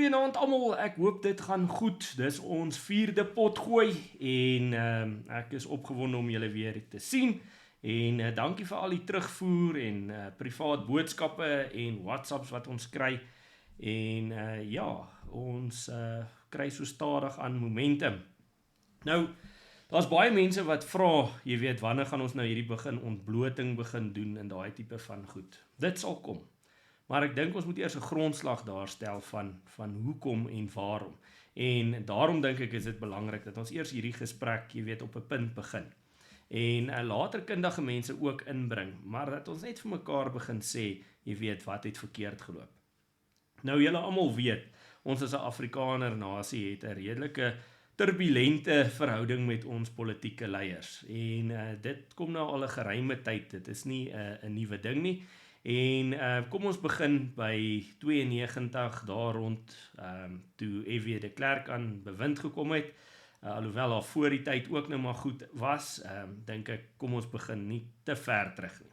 Goeienaand almal, ek hoop dit gaan goed. Dis ons 4de potgooi en ek is opgewonde om julle weer te sien. En dankie vir al die terugvoer en privaat boodskappe en WhatsApps wat ons kry. En ja, ons kry so stadig aan momentum. Nou, daar's baie mense wat vra, jy weet, wanneer gaan ons nou hierdie ontbloting begin doen en daai tipe van goed. Dit sal kom. Maar ek dink ons moet eers 'n grondslag daarstel van hoekom en waarom. En daarom dink ek is dit belangrik dat ons eers hierdie gesprek, jy weet, op 'n punt begin. En later kundige mense ook inbring, maar dat ons net vir mekaar begin sê, jy weet, wat het verkeerd geloop. Nou julle almal weet, ons as 'n Afrikaner nasie het 'n redelike turbulente verhouding met ons politieke leiers. En dit kom nou al 'n geruime tyd, dit is nie 'n nuwe ding nie. En kom ons begin by 92 daar rond, toe F.W. de Klerk aan bewind gekom het, alhoewel daar voor die tyd ook nou maar goed was, dink ek, kom ons begin nie te ver terug nie.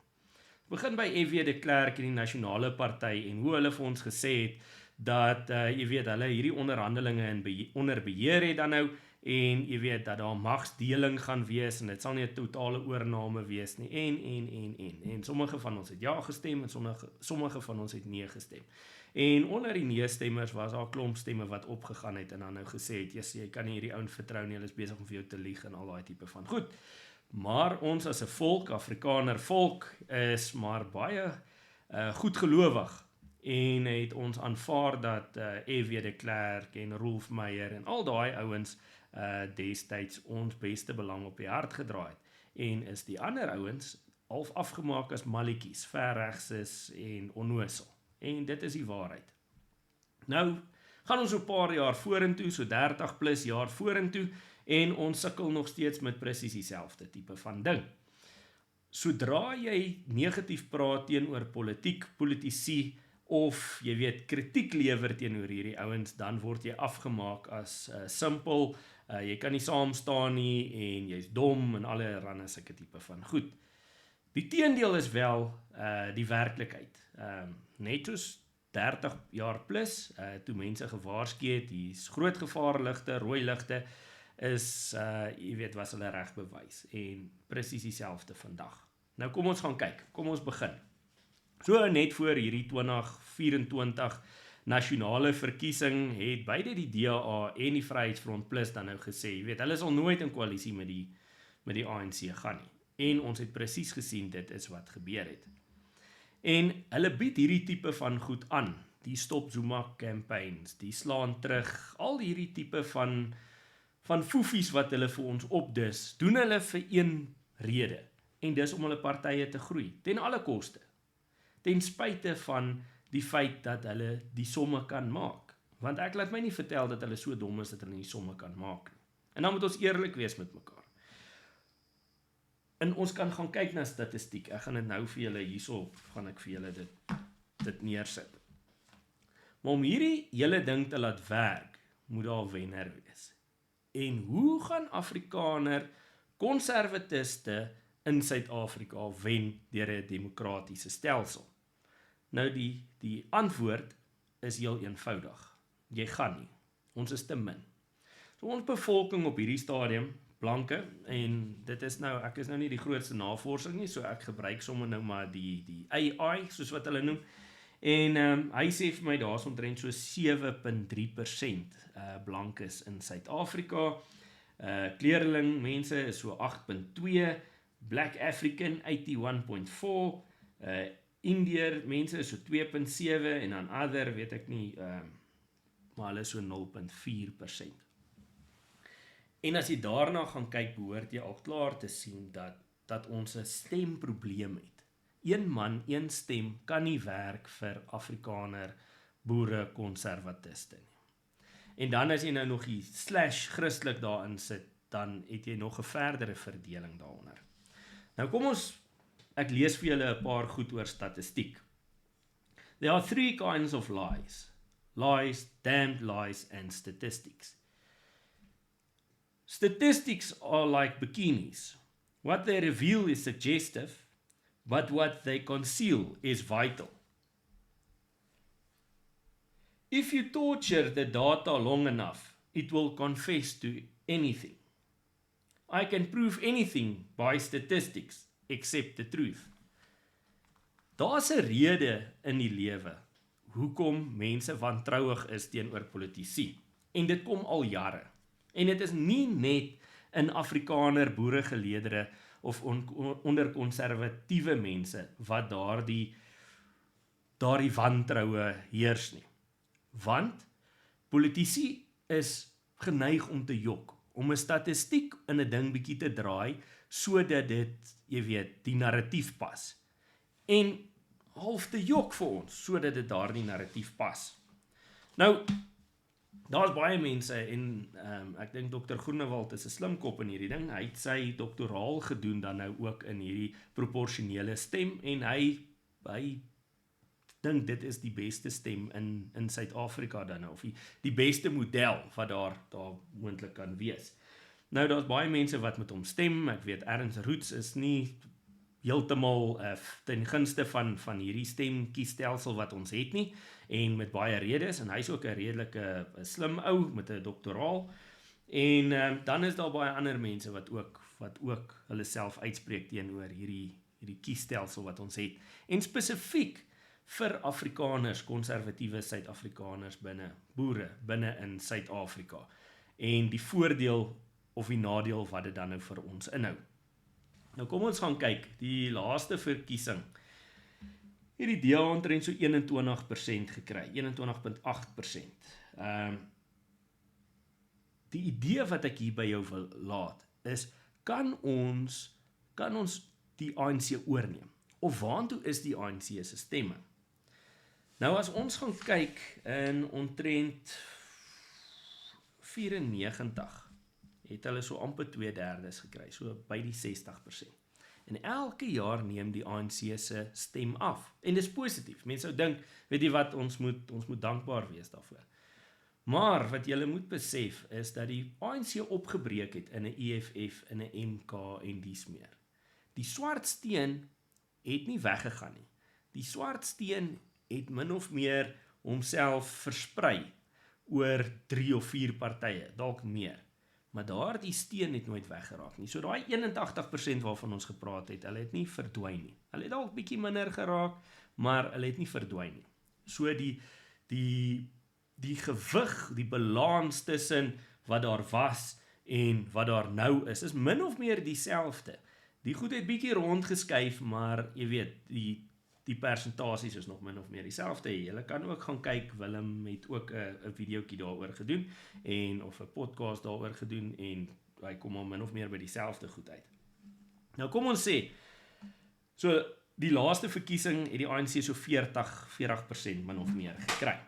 Begin by F.W. de Klerk en die Nasionale Party en hoe hulle vir ons gesê het, dat, jy weet, hulle hierdie onderhandelinge onder beheer het dan nou, en jy weet, dat daar magsdeling gaan wees, en dit sal nie 'n totale oorname wees nie, en sommige van ons het ja gestem, en sommige van ons het nee gestem. En onder die nee-stemmers was daar 'n klomp stemme wat opgegaan het, en dan nou gesê het, jy kan nie hierdie ouens vertrou nie, hulle is besig om vir jou te lieg, en al daai tipe van goed. Maar ons as 'n volk, Afrikaner volk, is maar baie goedgelowig, en het ons aanvaar dat F.W. de Klerk en Rolf Meyer en al daai ouens destyds ons beste belang op die hart gedraai het, en is die ander ouens half afgemaak as malletjies, verregses en onnosel, en dit is die waarheid. Nou gaan ons 'n paar jaar vorentoe, so 30 plus jaar vorentoe, en ons sukkel nog steeds met presies dieselfde tipe van ding. Sodra jy negatief praat teenoor politici, of jy weet, kritiek lewer teenoor hierdie ouens, dan word jy afgemaak as simpel, jy kan nie saam staan nie, en jy's dom, en allerlei sulke tipe van goed. Die teendeel is wel die werklikheid. Net soos 30 jaar plus, toe mense gewaarsku het, hier's groot gevaarligte, rooi ligte, is, jy weet, was hulle reg bewys, en presies dieselfde vandag. Nou kom ons gaan kyk, kom ons begin. So net voor hierdie 2024 nasionale verkiesing het beide die DA en die Vryheidsfront Plus dan nou gesê, jy weet, hulle sal nooit in koalisie met die ANC gaan nie. En ons het presies gesien, dit is wat gebeur het. En hulle bied hierdie tipe van goed aan, die Stop Zuma campaigns, die slaan terug, al hierdie tipe van foefies wat hulle vir ons opdis, doen hulle vir een rede, en dis om hulle partye te groei, ten alle koste. Ten spyte van die feit dat hulle die somme kan maak. Want ek laat my nie vertel dat hulle so dom is dat hulle nie somme kan maak nie. En dan moet ons eerlik wees met mekaar. En ons kan gaan kyk na statistiek. Ek gaan dit nou vir julle hierso, gaan ek vir julle dit neersit. Maar om hierdie hele ding te laat werk, moet daar 'n wenner wees. En hoe gaan Afrikaner konservatiste in Suid-Afrika wen deur 'n demokratiese stelsel? Nou die antwoord is heel eenvoudig. Jy gaan nie. Ons is te min. So ons bevolking op hierdie stadium, blanke, en dit is nou, ek is nou nie die grootste navorsing nie, so ek gebruik sommer nou maar die AI, soos wat hulle noem, en hy sê vir my, daar is omtrent so 7.3% blankes in Suid-Afrika, kleurling mense is so 8.2%, Black African 81.4%, Indiër mense is so 2.7%, en dan other, weet ek nie, maar hulle is so 0.4%. En as jy daarna gaan kyk, behoort jy al klaar te sien dat ons 'n stemprobleem het. Een man, een stem kan nie werk vir Afrikaner, boere, konservatiste nie. En dan as jy nou nog die /Christelik daarin sit, dan het jy nog 'n verdere verdeling daaronder. Nou kom ons, ek lees vir julle 'n paar goed oor statistiek. There are 3 kinds of lies. Lies, damned lies, and statistics. Statistics are like bikinis. What they reveal is suggestive, but what they conceal is vital. If you torture the data long enough, it will confess to anything. I can prove anything by statistics, except the truth. Daar's 'n rede in die lewe hoekom mense wantrouig is teenoor politici. En dit kom al jare. En dit is nie net in Afrikaner boeregeleedere of onder konservatiewe mense wat daardie wantroue heers nie. Want politici is geneig om te jok, om 'n statistiek in 'n ding bietjie te draai, sodat dit, jy weet, die narratief pas. En half te jok vir ons, sodat dit daardie narratief pas. Nou, daar's baie mense, en ek dink Dr. Groenewald is 'n slim kop in hierdie ding, hy het sy doktoraal gedoen dan nou ook in hierdie proporsionele stem, en hy dink dit is die beste stem in Suid-Afrika dan nou, of die beste model wat daar moontlik kan wees. Nou, daar's baie mense wat met hom stem, ek weet Ernst Roots is nie heeltemal ten gunste van hierdie stemkiesstelsel wat ons het nie, en met baie redes, en hy's ook 'n redelike slim ou met 'n doktoraal, en dan is daar baie ander mense wat ook hulle self uitspreek teenoor hierdie kiesstelsel wat ons het, en spesifiek vir Afrikaners, konservatiewe Suid-Afrikaners boere binne in Suid-Afrika, en die voordeel of die nadeel wat dit dan nou vir ons inhou. Nou kom ons gaan kyk, die laaste verkiesing, het die DA omtrent so 21% gekry, 21.8%. Die idee wat ek hier by jou wil laat, is, kan ons die ANC oorneem? Of waantoe is die ANC se stemme? Nou as ons gaan kyk in omtrent 94, het hulle so amper 2/3 gekry, so by die 60%. En elke jaar neem die ANC se stem af. En dis positief. Mense sou dink, weet jy wat, ons moet dankbaar wees daarvoor. Maar wat julle moet besef is dat die ANC opgebreek het in 'n EFF, in 'n MK en dies meer. Die swart steen het nie weggegaan nie. Die swart steen het min of meer homself versprei oor 3 of 4 partye, dalk meer. Maar daardie steen het nooit weggeraak nie. So daai 81% waarvan ons gepraat het, hulle het nie verdwyn nie. Hulle het dalk bietjie minder geraak, maar hulle het nie verdwyn nie. So die gewig, die balans tussen wat daar was en wat daar nou is min of meer dieselfde. Die goed het bietjie rondgeskuif, maar jy weet, die persentasies is nog min of meer dieselfde. Julle kan ook gaan kyk, Willem het ook 'n videoetjie daaroor gedoen, of 'n podcast daaroor gedoen, en hy kom al min of meer by dieselfde goed uit. Nou kom ons sê, so die laaste verkiesing het die ANC so 40% min of meer gekry.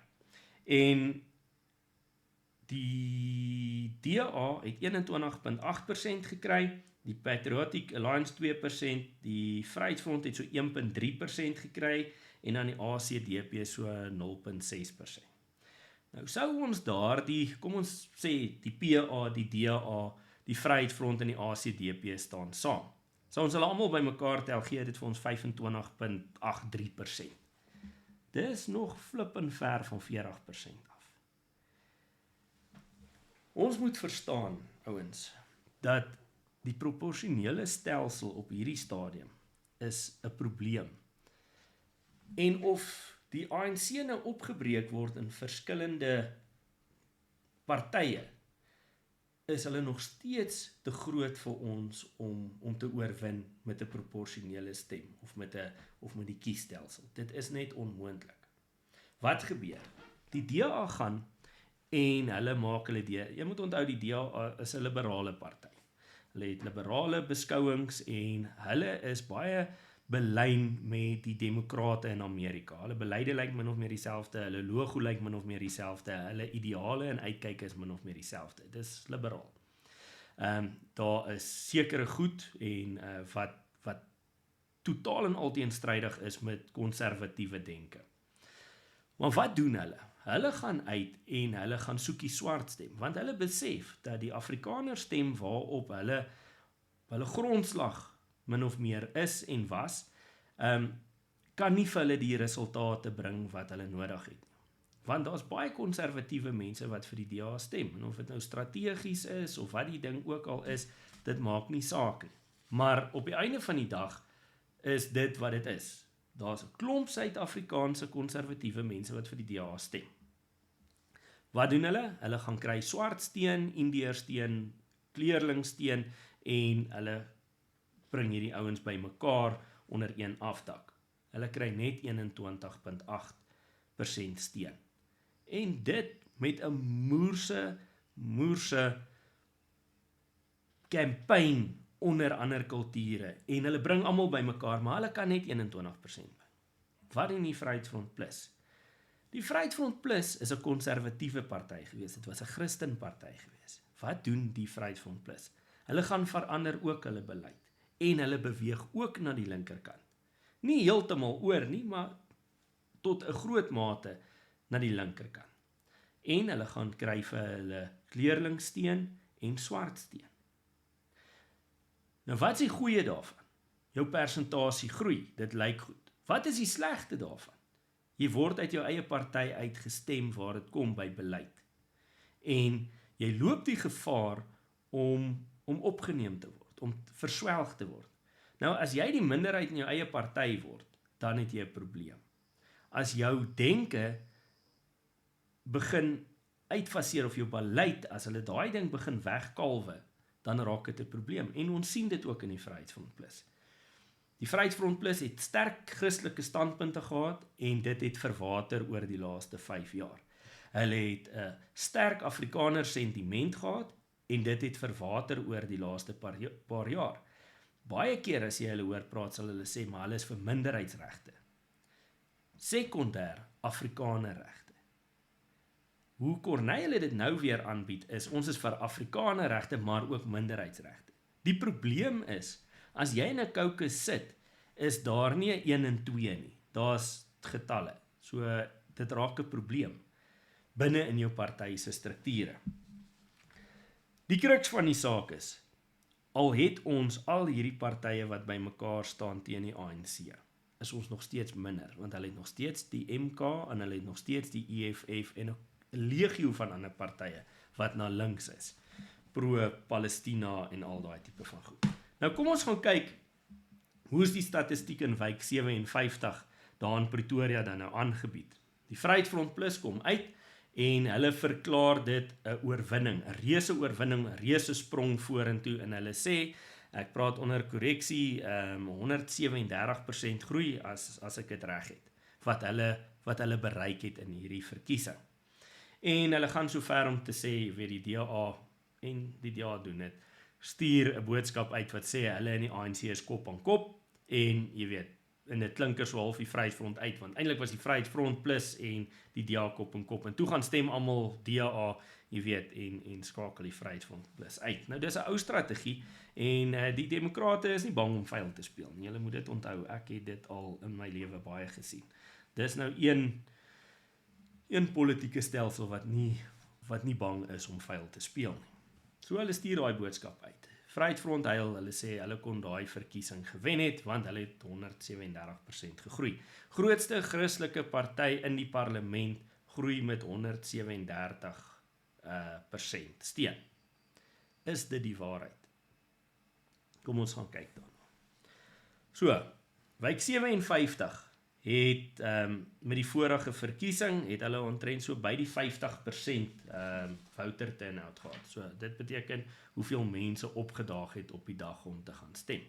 En die DA het 21.8% gekry, die Patriotic Alliance 2%, die Vryheidsfront het so 1.3% gekry, en dan die ACDP so 0.6%. Nou sou ons kom ons sê, die PA, die DA, die Vryheidsfront en die ACDP staan saam. Sou ons hulle almal bymekaar tel, gee dit vir ons 25.83%. Dis nog flippend ver van 40% af. Ons moet verstaan, ouens, dat die proporsionele stelsel op hierdie stadium is 'n probleem. En of die ANC nou opgebreek word in verskillende partye, is hulle nog steeds te groot vir ons om te oorwin met 'n proporsionele stem of met die kiesstelsel. Dit is net onmoontlik. Wat gebeur? Die DA gaan en hulle maak hulle jy moet onthou, die DA is 'n liberale party. Hulle het liberale beskouings en hulle is baie belyn met die demokrate in Amerika. Hulle beleide lyk min of meer dieselfde, hulle logo lyk min of meer dieselfde, hulle ideale en uitkyk is min of meer dieselfde. Dis liberaal. Daar is sekere goed en wat totaal en al teenstrydig is met konservatiewe denke. Maar wat doen hulle? Hulle gaan uit en hulle gaan soek die swart stem, want hulle besef dat die Afrikaner stem waarop hulle grondslag min of meer is en was, kan nie vir hulle die resultate bring wat hulle nodig het. Want daar's baie konservatiewe mense wat vir die DA stem, en of dit nou strategies is, of wat die ding ook al is, dit maak nie saak nie. Maar op die einde van die dag is dit wat dit is. Daar's 'n klomp Suid-Afrikaanse konservatiewe mense wat vir die DA stem. Wat doen hulle? Hulle gaan kry swart steen, Indiërsteen, kleurlingsteen, en hulle bring hierdie ouens by mekaar onder een afdak. Hulle kry net 21.8% steun. En dit met 'n moerse campaign onder ander kulture, en hulle bring almal by mekaar, maar hulle kan net 21% bring. Wat doen die Vryheidsfront Plus? Die Vryheidsfront Plus is 'n konservatiewe party gewees, dit was 'n Christenparty gewees. Wat doen die Vryheidsfront Plus? Hulle gaan verander ook hulle beleid, en hulle beweeg ook na die linkerkant. Nie heeltemal oor nie, maar tot 'n groot mate na die linkerkant. En hulle gaan kry vir hulle kleurlingsteen en swartsteen. Nou wat is die goeie daarvan? Jou persentasie groei, dit lyk goed. Wat is die slegte daarvan? Jy word uit jou eie party uitgestem waar dit kom by beleid. En jy loop die gevaar om opgeneem te word, om verswelg te word. Nou as jy die minderheid in jou eie party word, dan het jy 'n probleem. As jou denke begin uitfaseer of jou beleid, as hulle daai ding begin wegkalwe, dan raak dit 'n probleem. En ons sien dit ook in die Vryheidsfront Plus. Die Vryheidsfront Plus het sterk Christelike standpunte gehad, en dit het verwater oor die laaste 5 jaar. Hulle het 'n sterk Afrikaner sentiment gehad, en dit het verwater oor die laaste paar jaar. Baie keer as jy hulle hoor praat, sal hulle sê, maar hulle is vir minderheidsregte. Sekondêr Afrikanerregte. Hoe Corneille dit nou weer aanbied is, ons is vir Afrikanerregte, maar ook minderheidsregte. Die probleem is, as jy in 'n caucus sit, is daar nie 'n 1 en 2 nie. Daar's getalle. So dit raak 'n probleem binne in jou party se strukture. Die kruks van die saak is, al het ons al hierdie partye wat by mekaar staan teen die ANC, is ons nog steeds minder, want hulle het nog steeds die MK, en hulle het nog steeds die EFF, en 'n legio van ander partye wat na links is, pro-Palestina en al daai tipe van goed. Nou kom ons gaan kyk, hoe is die statistiek in wijk 57 daar in Pretoria dan nou aangebied. Die Vryheidsfront Plus kom uit, en hulle verklaar dit 'n oorwinning, 'n reuse oorwinning, 'n reuse sprong vorentoe, en hulle sê, ek praat onder korreksie, 137% groei as ek dit reg het, wat hulle bereik het in hierdie verkiesing. En hulle gaan so ver om te sê, weet die DA, en die DA doen dit, stuur 'n boodskap uit wat sê hulle in die ANC is kop aan kop, en jy weet, en dit klink so half die Vryheidsfront uit, want eintlik was die Vryheidsfront Plus en die DA kop en kop, en toe gaan stem almal DA, jy weet, en skakel die Vryheidsfront Plus uit. Nou dis 'n ou strategie, en die demokrate is nie bang om vuil te speel nie. Julle moet dit onthou, ek het dit al in my lewe baie gesien. Dis nou een politieke stelsel wat nie bang is om vuil te speel nie. So hulle stuur daai boodskap uit. Vryheidsfront hulle sê hulle kon daai verkiesing gewen het, want hulle het 137% gegroei. Grootste Christelike party in die parlement groei met 137% steun. Is dit die waarheid? Kom ons gaan kyk daarna. So, wijk 57 het met die vorige verkiesing het hulle omtrent so by die 50% voter turnout gehad. So dit beteken hoeveel mense opgedaag het op die dag om te gaan stem.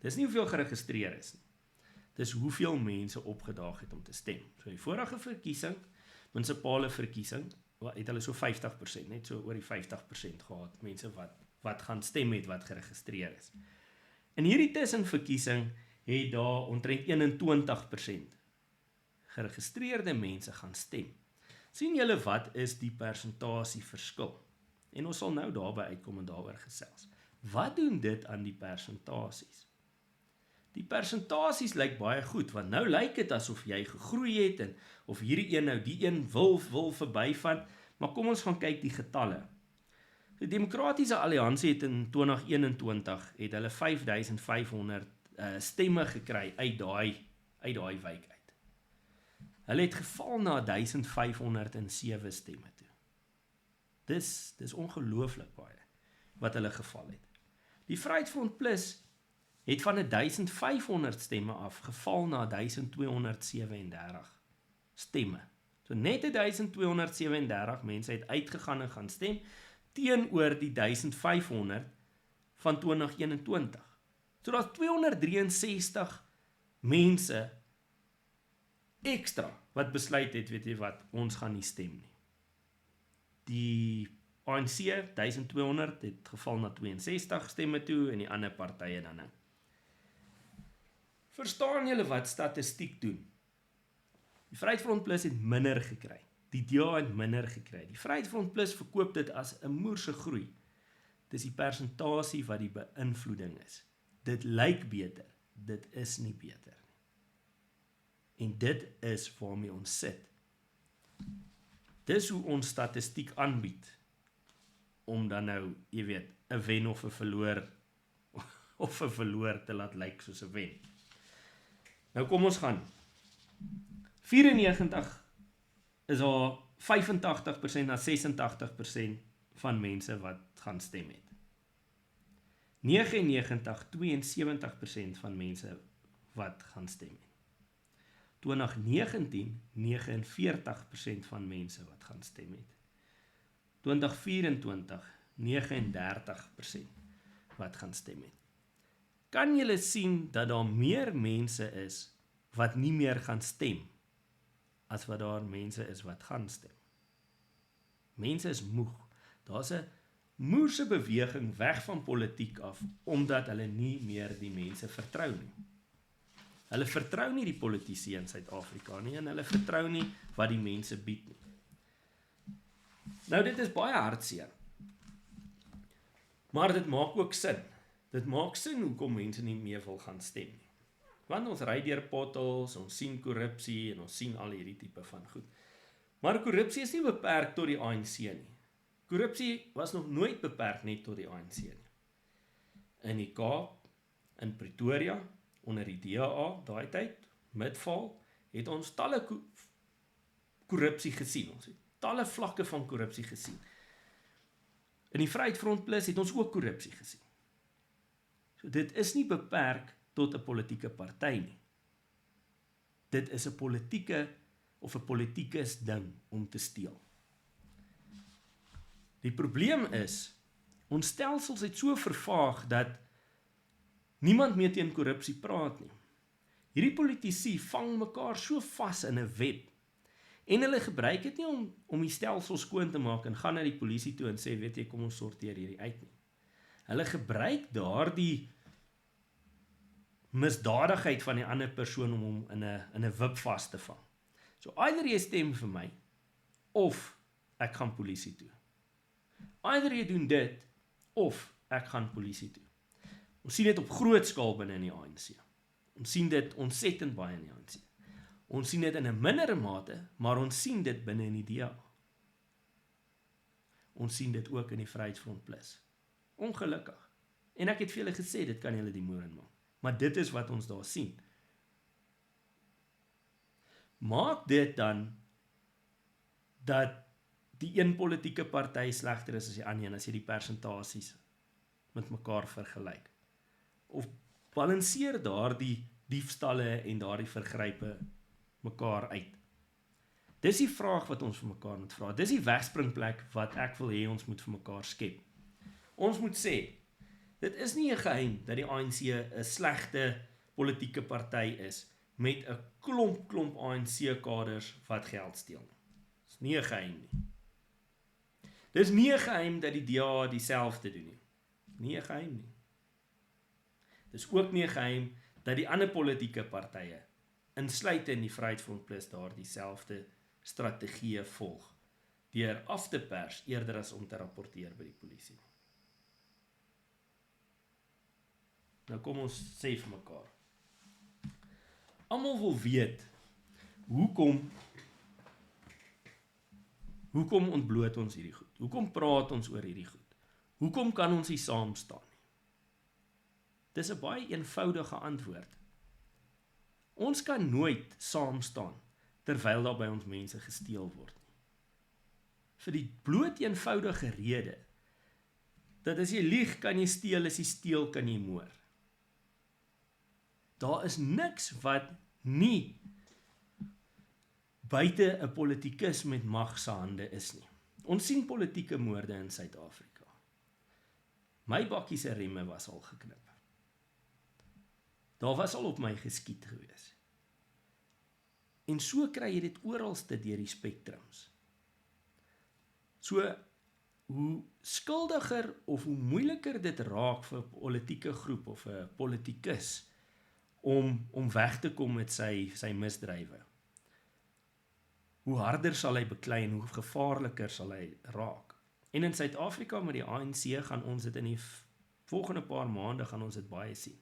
Dis nie hoeveel geregistreer is nie. Dis hoeveel mense opgedaag het om te stem. So die vorige verkiesing, munisipale verkiesing, het hulle so 50%, net so oor die 50% gehad, mense wat gaan stem het, wat geregistreer is. In hierdie tussenverkiesing het daar omtrent 21% geregistreerde mense gaan stem. Sien julle wat is die persentasie verskil? En ons sal nou daarby uitkom en daaroor gesels. Wat doen dit aan die persentasies? Die persentasies lyk baie goed, want nou lyk dit asof jy gegroei het, en of hierdie een nou die een wil verbyvan, maar kom ons gaan kyk die getalle. Die Demokratiese Alliansie het in 2021 het hulle 5500 stemme gekry uit daai wijk uit. Hulle het geval na 1507 stemme toe. Dis ongelooflik baie wat hulle geval het. Die Vryheidsfront Plus het van 1500 stemme af geval na 1237 stemme. So net 1237 mense het uitgegaan en gaan stem teenoor die 1500 van 2021. So daar's 263 mense ekstra wat besluit het, weet jy wat, ons gaan nie stem nie. Die ANC 1200 het geval na 62 stemme toe en die ander partye dan nou. Verstaan julle wat statistiek doen? Die Vryheidsfront Plus het minder gekry. Die DA het minder gekry. Die Vryheidsfront Plus verkoop dit as 'n moerse groei. Dis die persentasie wat die beïnvloeding is. Dit lyk beter, dit is nie beter nie. En dit is waarmee ons sit. Dis hoe ons statistiek aanbied, om dan nou, jy weet, 'n wen of 'n verloor te laat lyk soos 'n wen. Nou kom ons gaan. 94 is al 85% na 86% van mense wat gaan stem het. 99, 72% van mense wat gaan stem het. 2019, 49% van mense wat gaan stem het. 2024, 39% wat gaan stem het. Kan julle sien dat daar meer mense is wat nie meer gaan stem, as wat daar mense is wat gaan stem? Mense is moeg. Daar's 'n moerse beweging weg van politiek af, omdat hulle nie meer die mense vertrou nie. Hulle vertrou nie die politici in Suid-Afrika nie, en hulle vertrou nie wat die mense bied nie. Nou dit is baie hartseer. Maar dit maak ook sin. Dit maak sin hoekom mense nie meer wil gaan stem nie. Want ons ry deur potholes, ons sien korrupsie en ons sien al hierdie tipe van goed. Maar korrupsie is nie beperk tot die ANC nie. Korrupsie was nog nooit beperk net tot die ANC nie. In die Kaap, in Pretoria, onder die DA, daai tyd, midval, het ons talle korrupsie gesien. Ons het talle vlakke van korrupsie gesien. In die Vryheidsfront Plus het ons ook korrupsie gesien. So dit is nie beperk tot 'n politieke party nie. Dit is 'n politieke of 'n politikus ding om te steel. Die probleem is, ons stelsels het so vervaag dat niemand meer teen korrupsie praat nie. Hierdie politici vang mekaar so vas in 'n web, en hulle gebruik dit nie om die stelsel skoon te maak en gaan na die polisie toe en sê, weet jy, kom ons sorteer hierdie uit nie. Hulle gebruik daardie misdadigheid van die ander persoon om hom in 'n wip vas te vang. So either jy stem vir my, of ek gaan polisie toe. Either jy doen dit, of ek gaan polisie toe. Ons sien dit op groot skaal binne in die ANC. Ons sien dit ontsettend baie in die ANC. Ons sien dit in 'n mindere mate, maar ons sien dit binne in die DA. Ons sien dit ook in die Vryheidsfront Plus. Ongelukkig. En ek het vir julle gesê, dit kan julle die moer in maak. Maar dit is wat ons daar sien. Maak dit dan dat die een politieke party slegter is as die ander, as jy die persentasies met mekaar vergelyk? Of balanseer daar die diefstalle en daardie vergrype mekaar uit? Dis die vraag wat ons vir mekaar moet vra. Dis die wegspringplek wat ek wil hê ons moet vir mekaar skep. Ons moet sê, dit is nie 'n geheim dat die ANC 'n slegte politieke party is met 'n klomp ANC-kaders wat geld steel. Dis nie 'n geheim nie. Dis nie 'n geheim dat die DA dieselfde doen nie. Nie 'n geheim nie. Dis ook nie 'n geheim dat die ander politieke partye, insluitend in die Vryheidsfront Plus, daar dieselfde strategieë volg, deur af te pers eerder as om te rapporteer by die polisie. Nou kom ons sê vir mekaar. Almal wil weet, hoekom ontbloot ons hierdie goed? Hoekom praat ons oor hierdie goed? Hoekom kan ons nie saam staan nie? Dis 'n baie eenvoudige antwoord. Ons kan nooit saam staan, terwyl daar by ons mense gesteel word nie. Vir die bloot eenvoudige rede, dat as jy lieg, kan jy steel, as jy steel, kan jy moor. Daar is niks wat nie buite 'n politikus met mag se hande is nie. Ons sien politieke moorde in Suid-Afrika. My bakkie se remme was al geknip. Daar was al op my geskiet gewees. En so kry jy dit oralste deur die spektrums. So, hoe skuldiger of hoe moeiliker dit raak vir 'n politieke groep of 'n politikus om weg te kom met sy misdrywe, hoe harder sal hy beklei en hoe gevaarliker sal hy raak. En in Suid-Afrika met die ANC gaan ons dit in die volgende paar maande gaan ons dit baie sien.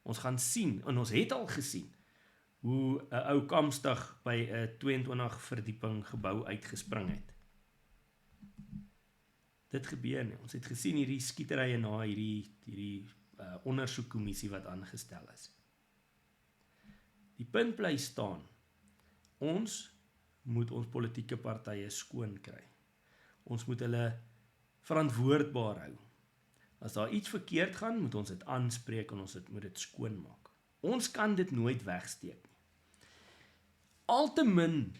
Ons gaan sien, en ons het al gesien, hoe 'n ou Kamstig by 'n 22 verdieping gebou uitgespring het. Dit gebeur nie. Ons het gesien hierdie skieterye na hierdie ondersoekkommissie wat aangestel is. Die punt bly staan. Ons moet ons politieke partye skoon kry. Ons moet hulle verantwoordbaar hou. As daar iets verkeerd gaan, moet ons dit aanspreek en ons moet dit skoon maak. Ons kan dit nooit wegsteek nie. Altemin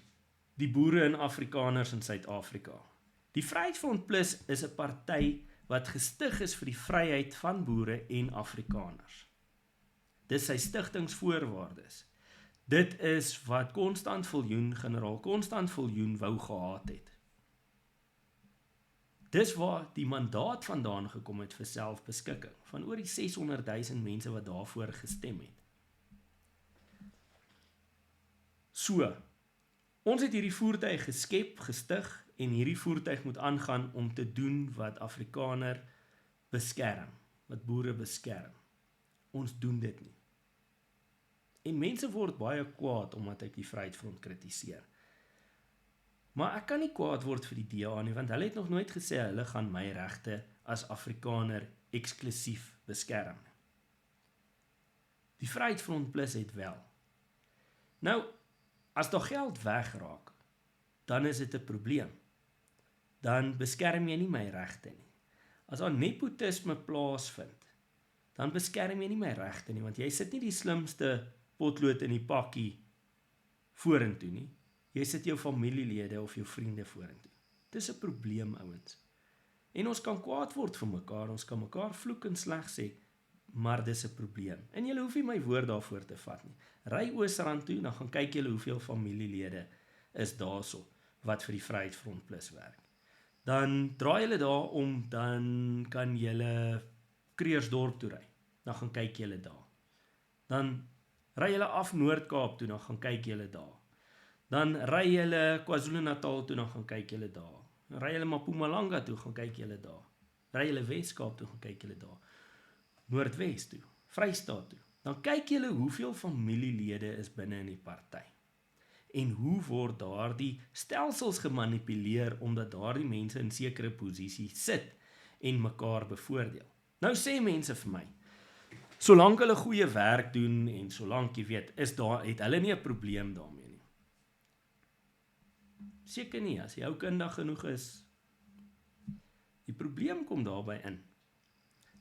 die boere en Afrikaners in Suid-Afrika. Die Vryheidsfront Plus is 'n party wat gestig is vir die vryheid van boere en Afrikaners. Dis sy stigtingsvoorwaardes. Dit is wat generaal Constant Viljoen wou gehad het. Dis waar die mandaat vandaan gekom het vir selfbeskikking, van oor die 600,000 mense wat daarvoor gestem het. So, ons het hierdie voertuig geskep, gestig, en hierdie voertuig moet aangaan om te doen wat Afrikaner beskerm, wat boere beskerm. Ons doen dit nie. En mense word baie kwaad omdat ek die Vryheidsfront kritiseer. Maar ek kan nie kwaad word vir die DA nie, want hulle het nog nooit gesê hulle gaan my regte as Afrikaner eksklusief beskerm. Die Vryheidsfront Plus het wel. Nou, as daar geld wegraak, dan is dit 'n probleem. Dan beskerm jy nie my regte nie. As daar nepotisme plaasvind, dan beskerm jy nie my regte nie, want jy sit nie die slimste potlood in die pakkie vorentoe nie. Jy sit jou familielede of jou vriende vorentoe. Dis 'n probleem, ouens. En ons kan kwaad word vir mekaar, ons kan mekaar vloek en sleg sê, maar dis 'n probleem. En julle hoef nie my woord daarvoor te vat nie. Ry Oosrand toe, dan gaan kyk julle hoeveel familielede is daarso wat vir die Vryheidsfront Plus werk. Dan draai julle daar om, dan kan julle Kreersdorp toe ry. Dan gaan kyk julle daar. Dan ry julle af Noord-Kaap toe, dan gaan kyk julle daar. Dan ry julle KwaZulu-Natal toe, dan gaan kyk julle daar. Dan ry julle Mpumalanga toe, gaan kyk julle daar. Ry julle Wes-Kaap toe, gaan kyk julle daar. Noordwes toe, Vrystaat toe. Dan kyk julle hoeveel familielede is binne in die party. En hoe word daardie stelsels gemanipuleer omdat daardie mense in sekere posisies sit en mekaar bevoordeel. Nou sê mense vir my, solank hulle goeie werk doen en solank jy weet, het hulle nie 'n probleem daarmee nie. Seker nie, as jy ou kundig genoeg is. Die probleem kom daarby in.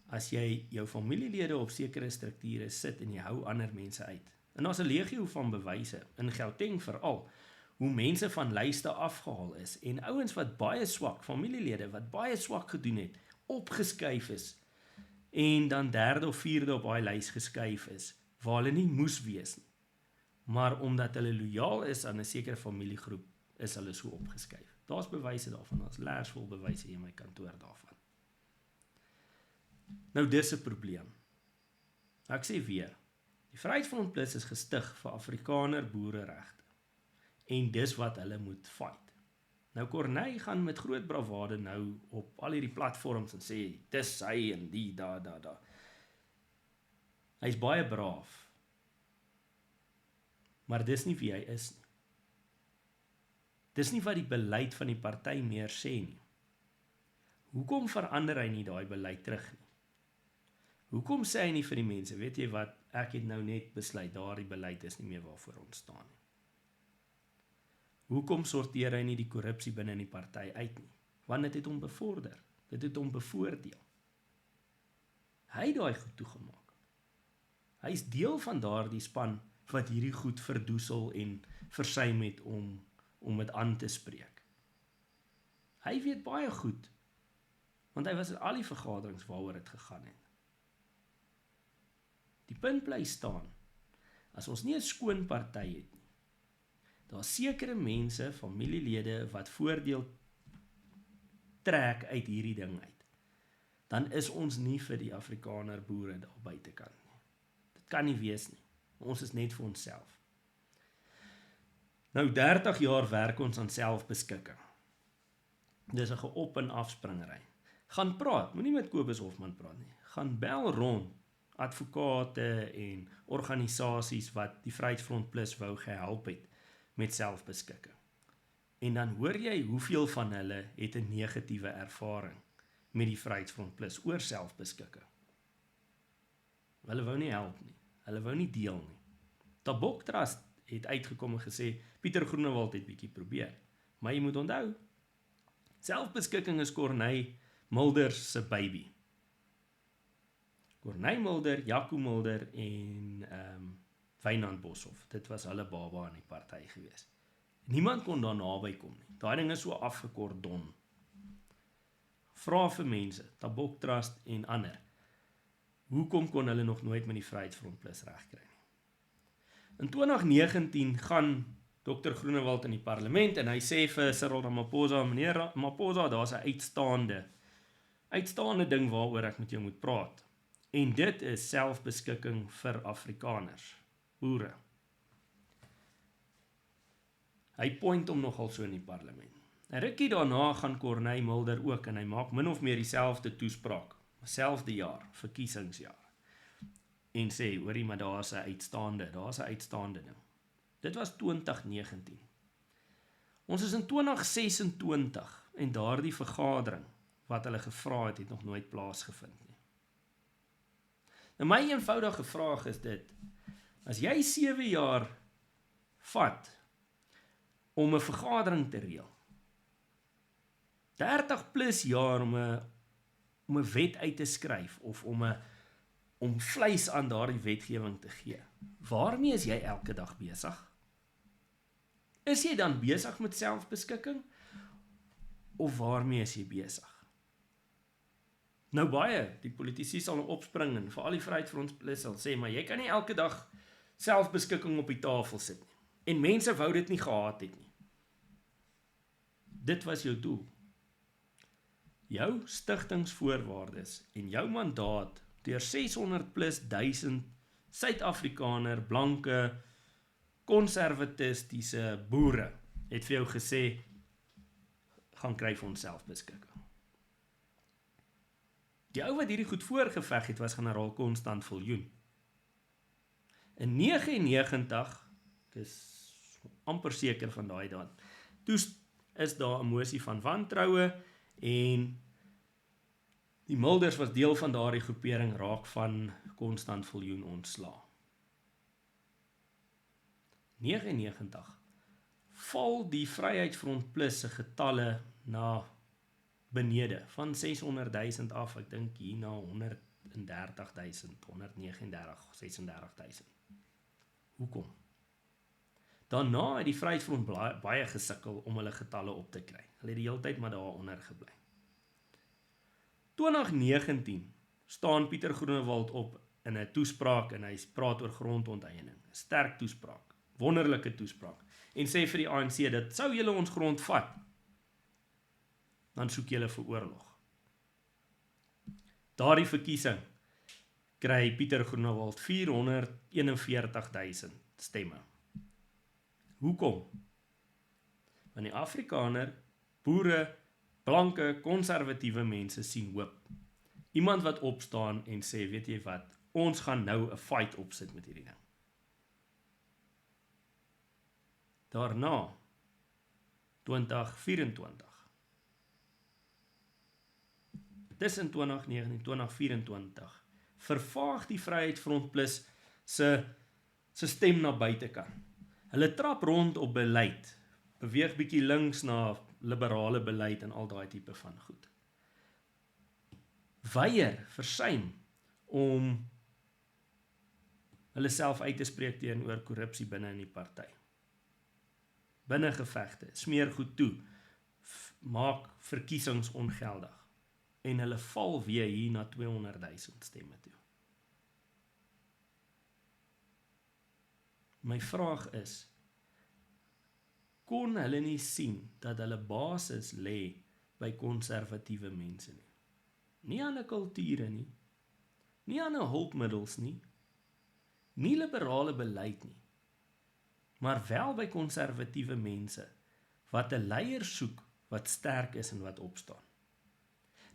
As jy jou familielede op sekere strukture sit en jy hou ander mense uit. En daar's 'n legio van bewyse, in Gauteng veral, hoe mense van lyste afgehaal is, en ouens wat baie swak, familielede wat baie swak gedoen het, opgeskuif is, en dan derde of vierde op daai lys geskuif is, waar hulle nie moes wees nie. Maar omdat hulle lojaal is aan 'n sekere familiegroep, is hulle so opgeskuif. Daar's bewyse daarvan, daar's leersvol bewyse in my kantoor daarvan. Nou dis 'n probleem. Ek sê weer, die Vryheidsfront Plus is gestig vir Afrikaner boereregte. En dis wat hulle moet fight. Nou Corneille gaan met groot bravade nou op al hierdie platforms en sê, dis hy en die, da. Hy's baie braaf. Maar dis nie wie hy is nie. Dis nie wat die beleid van die party meer sê nie. Hoekom verander hy nie daai beleid terug nie? Hoekom sê hy nie vir die mense, weet jy wat, ek het nou net besluit, daardie beleid is nie meer waarvoor ons staan nie. Hoekom sorteer hy nie die korrupsie binne in die party uit nie? Want dit het hom bevorder, dit het hom bevoordeel. Hy het daai goed toegemaak. Hy is deel van daardie span wat hierdie goed verdoesel en versuim het om dit aan te spreek. Hy weet baie goed, want hy was in al die vergaderings waaroor dit gegaan het. Die punt bly staan, as ons nie 'n skoon party het nie, daar is sekere mense, familielede, wat voordeel trek uit hierdie ding uit, dan is ons nie vir die Afrikaner boere daar buitekant nie. Dit kan nie wees nie. Ons is net vir onsself. Nou 30 jaar werk ons aan selfbeskikking. Dis 'n geop en afspringery. Gaan praat, moenie met Kobus Hofman praat nie. Gaan bel rond advokate en organisasies wat die Vryheidsfront Plus wou gehelp het met selfbeskikking. En dan hoor jy hoeveel van hulle het 'n negatiewe ervaring met die Vryheidsfront Plus oor selfbeskikking. Hulle wou nie help nie. Hulle wou nie deel nie. Tabok Trust het uitgekom en gesê, Pieter Groenewald het bietjie probeer. Maar jy moet onthou, selfbeskikking is Corneille Mulder se baby. Corneille Mulder, Jaco Mulder en Wynand Boshoff. Dit was hulle baba in die party gewees. Niemand kon daar naby kom nie. Daai ding is so afgekort Don. Vra vir mense, Tabok Trust en ander. Hoekom kon hulle nog nooit met die Vryheidsfront Plus regkry nie? In 2019 gaan Dr. Groenewald in die parlement en hy sê vir Cyril Ramaphosa, meneer Ramaphosa, daar's 'n uitstaande ding waaroor ek met jou moet praat. En dit is selfbeskikking vir Afrikaners, boere. Hy point hom nogal so in die parlement. 'n Rukkie daarna gaan Corneille Mulder ook en hy maak min of meer dieselfde toespraak, selfde jaar, verkiesingsjaar. En sê, hoorie, maar daar's 'n uitstaande ding. Dit was 2019. Ons is in 2026 en daardie vergadering wat hulle gevra het nog nooit plaasgevind nie. Nou my eenvoudige vraag is dit, as jy 7 jaar vat om 'n vergadering te reël, 30 plus jaar om 'n wet uit te skryf of om vleis aan daardie wetgewing te gee. Waarmee is jy elke dag besig? Is jy dan besig met selfbeskikking? Of waarmee is jy besig? Nou baie, die politici sal opspring en vir al die Vryheidsfront Plus sal sê, maar jy kan nie elke dag selfbeskikking op die tafel sit nie. En mense wou dit nie gehad het nie. Dit was jou doel. Jou stigtingsvoorwaardes en jou mandaat deur 600 plus 1000 Suid-Afrikaner, blanke, konservatistiese boere het vir jou gesê, gaan kry vir ons selfbeskikking. Die ou wat hierdie goed voorgeveg het, was generaal Constant Viljoen. In 99, ek is amper seker van daai daad, toe is daar 'n mosie van wantroue en die Mulders was deel van daardie groepering raak van Constant Viljoen ontslae. 99 val die Vryheidsfront Plus se getalle na benede, van 600,000 af, ek dink hier na 130,000, 139, 36,000. Hoekom? Daarna het die Vryheidsfront baie gesukkel om hulle getalle op te kry. Hulle het die hele tyd maar daaronder gebly. 2019 staan Pieter Groenewald op in 'n toespraak en hy praat oor grondonteiening. 'n Sterk toespraak, wonderlike toespraak. En sê vir die ANC, dat sou julle ons grond vat, dan soek julle vir oorlog. Daardie verkiesing kry Pieter Groenewald 441,000 stemme. Hoekom? Want die Afrikaner, boere, blanke, konservatiewe mense sien hoop. Iemand wat opstaan en sê, weet jy wat, ons gaan nou 'n fight opsit met hierdie ding. Daarna, 2024. Tussen 2019 en 2024 vervaag die Vryheidsfront Plus se stem na buitekant. Hulle trap rond op beleid, beweeg bietjie links na liberale beleid en al daai tipe van goed. Weier, versuim om hulle self uit te spreek teenoor korrupsie binne in die party. Binne gevegte, smeer goed toe, maak verkiesings ongeldig. En hulle val weer hier na 200.000 stemme toe. My vraag is, kon hulle nie sien dat hulle basis lê by konservatiewe mense nie? Nie aan 'n kulture nie, nie aan 'n hulpmiddels nie, nie liberale beleid nie, maar wel by konservatiewe mense wat 'n leier soek wat sterk is en wat opstaan.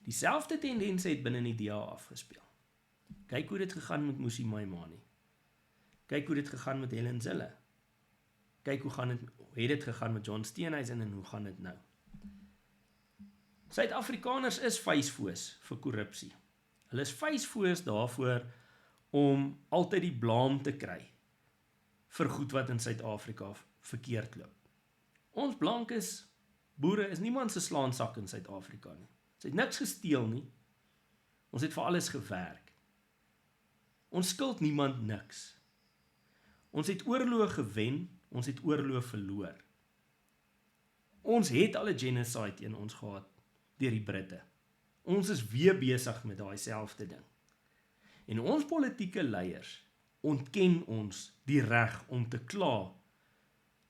Dieselfde tendens het binne die DA afgespeel. Kyk hoe dit gegaan met Mmusi Maimane. Kyk hoe dit gegaan met Helen Zille. Kyk hoe het dit gegaan met John Steenhuisen en hoe gaan dit nou? Suid-Afrikaners is vuisfoos vir korrupsie. Hulle is vuisfoos daarvoor om altyd die blaam te kry vir goed wat in Suid-Afrika verkeerd loop. Ons blankes, boere, is niemand se slaansak in Suid-Afrika nie. Ons het niks gesteel nie. Ons het vir alles gewerk. Ons skuld niemand niks. Ons het oorloë gewen, ons het oorloë verloor. Ons het al 'n genocide teen ons gehad deur die Britte. Ons is weer besig met daai selfde ding. En ons politieke leiers ontken ons die reg om te kla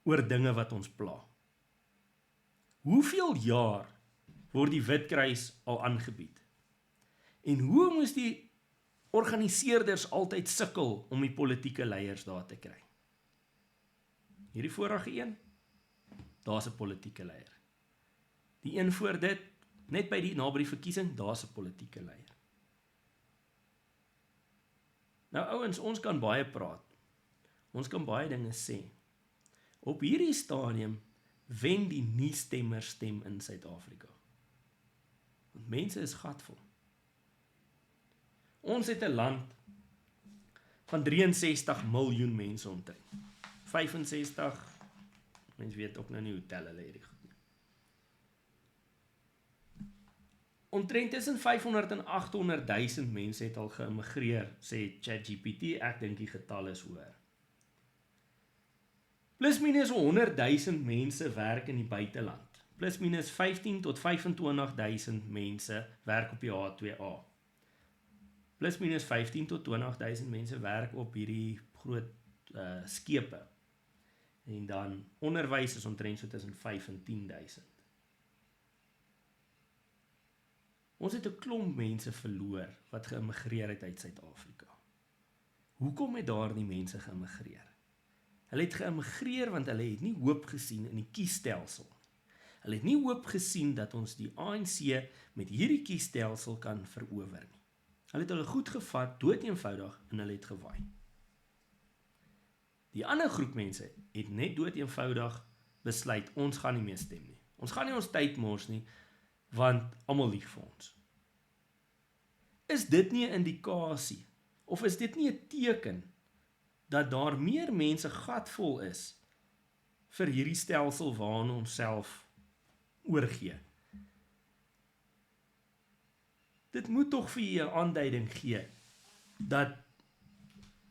oor dinge wat ons pla. Hoeveel jaar word die Witkruis al aangebied? En hoe moes die organiseerders altyd sukkel om die politieke leiers daar te kry? Hierdie vorige een, daar's 'n politieke leier. Die een voor dit, net naby die verkiesing, daar's 'n politieke leier. Nou ouens, ons kan baie praat. Ons kan baie dinge sê. Op hierdie stadium wen die nie-stemmers stem in Suid-Afrika. Want mense is gatvol. Ons het 'n land van 63 miljoen mense omtrent. 65, mense weet ook nou nie hoe tel hulle hierdie goed nie. Omtrent tussen 500 en 800.000 mense het al geïmmigreer, sê ChatGPT, ek dink die getal is hoër. Plus minus 100.000 mense werk in die buiteland. Plus minus 15 tot 25.000 mense werk op die H2A. Plus minus 15 tot 20.000 mense werk op hierdie groot skepe. En dan onderwys is omtrent so tussen 5 en 10.000. Ons het 'n klomp mense verloor wat geïmmigreer het uit Suid-Afrika. Hoekom het daardie mense geïmmigreer? Hulle het geïmmigreer want hulle het nie hoop gesien in die kiesstelsel. Hulle het nie hoop gesien dat ons die ANC met hierdie kiesstelsel kan verower nie. Hulle het hulle goed gevat, dood eenvoudig, en hulle het gewaai. Die ander groep mense het net dood eenvoudig besluit, ons gaan nie meer stem nie. Ons gaan nie ons tyd mors nie, want almal lieg vir ons. Is dit nie 'n indikasie, of is dit nie 'n teken, dat daar meer mense gatvol is vir hierdie stelsel waaraan ons self oorgee? Dit moet tog vir jy 'n aanduiding gee, dat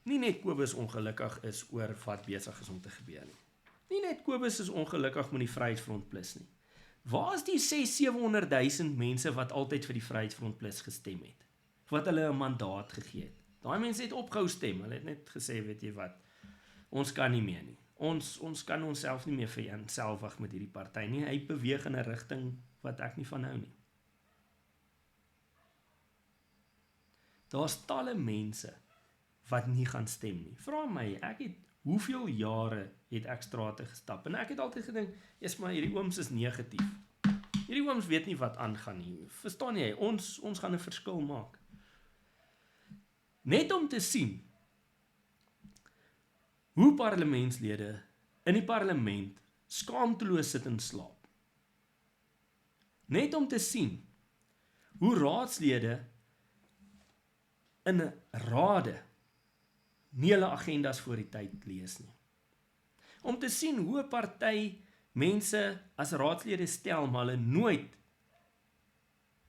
nie net Kobus ongelukkig is oor wat besig is om te gebeur nie. Nie net Kobus is ongelukkig met die Vryheidsfront Plus nie. Waar is die 600.000-700.000 mense wat altyd vir die Vryheidsfront Plus gestem het? Wat hulle 'n mandaat gegee het? Daai mense het opgehou stem, hulle het net gesê, weet jy wat, ons kan nie meer nie. Ons kan onsself nie meer vereenselwig met hierdie party nie. Hy beweeg in 'n rigting wat ek nie van hou nie. Daar's talle mense wat nie gaan stem nie. Vra my, hoeveel jare het ek strate gestap, en ek het altyd gedink, maar hierdie ooms is negatief. Hierdie ooms weet nie wat aangaan nie. Verstaan jy, ons gaan 'n verskil maak. Net om te sien hoe parlementslede in die parlement skaamteloos sit en slaap. Net om te sien hoe raadslede in rade nie hulle agendas voor die tyd lees nie. Om te sien hoe 'n party mense as raadslede stel, maar hulle nooit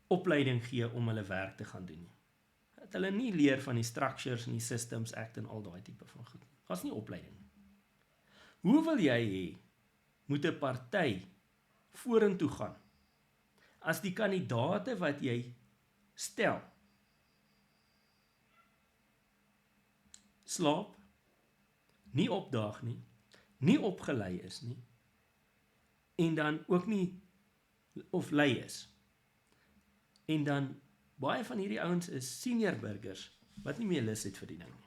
opleiding gee om hulle werk te gaan doen nie. Dat hulle nie leer van die structures en die systems act en al daai tipe van goed. Daar's nie opleiding nie. Hoe wil jy hê, moet 'n party vorentoe gaan, as die kandidate wat jy stel, slaap, nie opdaag nie, nie opgelei is nie, en dan ook nie, of lei is, en dan, baie van hierdie ouens is senior burgers, wat nie meer lus het vir die ding nie.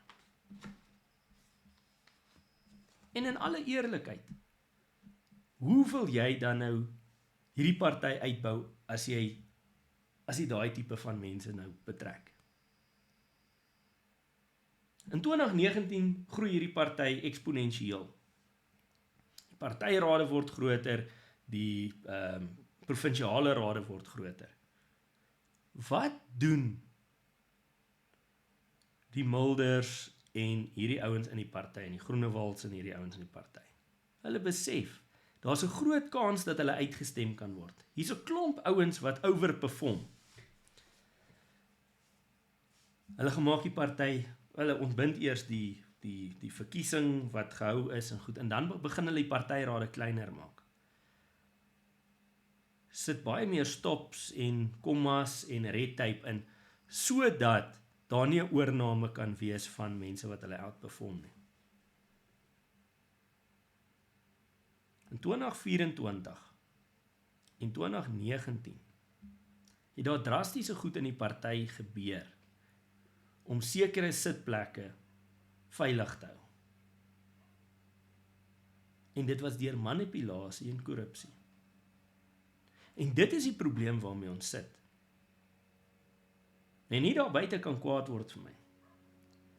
En in alle eerlikheid, hoe wil jy dan nou hierdie party uitbou, as jy daai tipe van mense nou betrek? In 2019 groei hierdie party eksponensieel. Die partyrade word groter, die provinsiale rade word groter. Wat doen die Mulders en hierdie ouens in die party, en die Groenewalds en hierdie ouens in die party? Hulle besef, daar's 'n groot kans dat hulle uitgestem kan word. Hier's 'n klomp ouens wat overperform. Hulle gemaak die party, hulle ontbind eers die verkiesing wat gehou is en goed, en dan begin hulle die partyrade kleiner maak. Sit baie meer stops en kommas en red tape in, sodat daar nie 'n oorname kan wees van mense wat hulle outperform nie. In 2024 en 2019 het daar drastiese goed in die party gebeur om sekere sitplekke veilig te hou. En dit was deur manipulasie en korrupsie. En dit is die probleem waarmee ons sit. En nie daar buite kan kwaad word vir my.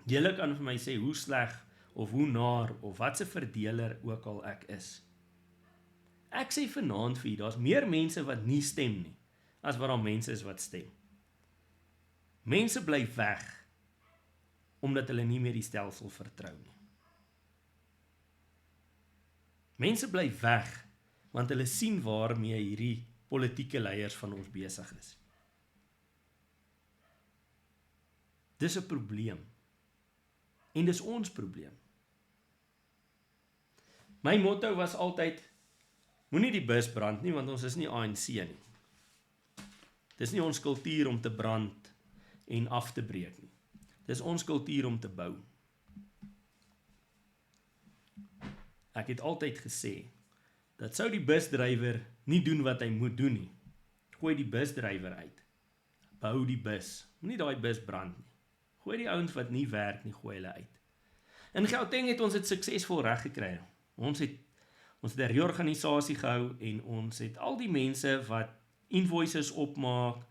Julle kan vir my sê hoe sleg of hoe naar of wat se verdeler ook al ek is. Ek sê vanaand vir julle, daar's meer mense wat nie stem nie, as wat daar mense is wat stem. Mense bly weg, omdat hulle nie meer die stelsel vertrou nie. Mense bly weg, want hulle sien waarmee hierdie politieke leiers van ons besig is. Dis 'n probleem. En dis ons probleem. My motto was altyd, moenie die bus brand nie, want ons is nie ANC nie. Dis nie ons kultuur om te brand en af te breek nie. Dis ons kultuur om te bou. Ek het altyd gesê, dat sou die busdrywer nie doen wat hy moet doen nie. Gooi die busdrywer uit. Bou die bus. Moenie daai bus brand nie. Gooi die ouens wat nie werk nie, gooi hulle uit. In Gauteng het ons dit suksesvol reg gekry. Ons het 'n reorganisasie gehou en ons het al die mense wat invoices opmaak,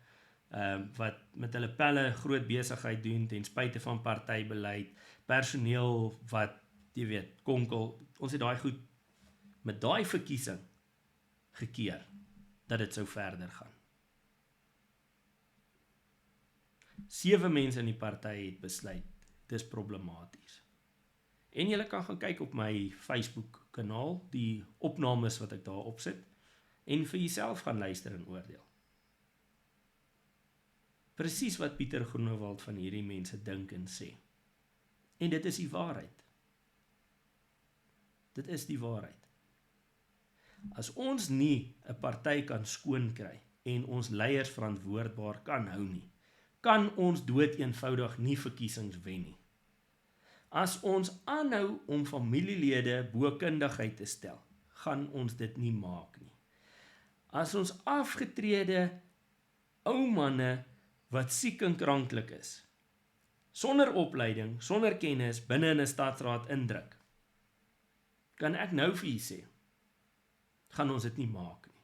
wat met hulle pelle groot besigheid doen ten spyte van partybeleid, personeel wat, jy weet, konkel, ons het daai goed met daai verkiesing gekeer, dat dit sou verder gaan. 7 mense in die party het besluit, dis problematies. En julle kan gaan kyk op my Facebook kanaal, die opnames wat ek daar opsit, en vir jouself gaan luister en oordeel. Presies wat Pieter Groenewald van hierdie mense dink en sê. En dit is die waarheid. Dit is die waarheid. As ons nie 'n party kan skoon kry en ons leiers verantwoordbaar kan hou nie, kan ons dood eenvoudig nie verkiesings wen nie. As ons aanhou om familielede bo kundigheid te stel, gaan ons dit nie maak nie. As ons afgetrede ou manne wat siek en kranklik is, sonder opleiding, sonder kennis, binne in 'n stadsraad indruk, kan ek nou vir julle sê, gaan ons dit nie maak nie.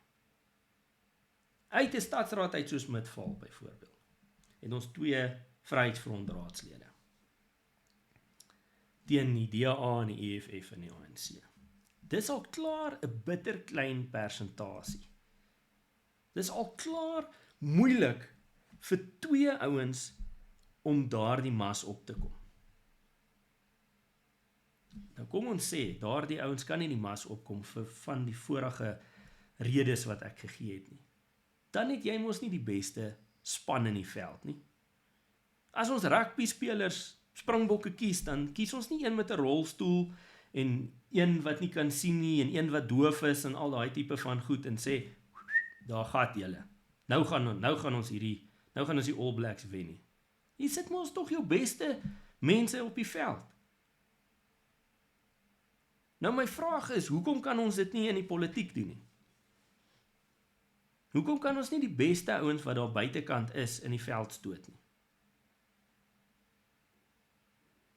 Uit 'n stadsraad uit soos Midvaal byvoorbeeld, het ons 2 Vryheidsfront raadslede teen die DA en die EFF en die ANC. Dis al klaar 'n bitter klein persentasie. Dis al klaar moeilik vir 2 ouens om daardie mas op te kom. Nou kom ons sê, daardie ouens kan nie die mas opkom vir van die vorige redes wat ek gegee het nie. Dan het jy mos nie die beste span in die veld nie. As ons rugby spelers springbokke kies, dan kies ons nie een met 'n rolstoel en een wat nie kan sien nie en een wat doof is en al daai tipe van goed en sê, daar gaat julle. Nou gaan ons die All Blacks wen nie. Jy sit mos tog jou beste mense op die veld. Nou my vraag is, hoekom kan ons dit nie in die politiek doen nie? Hoekom kan ons nie die beste ouens wat daar buitekant is in die veld stoot nie?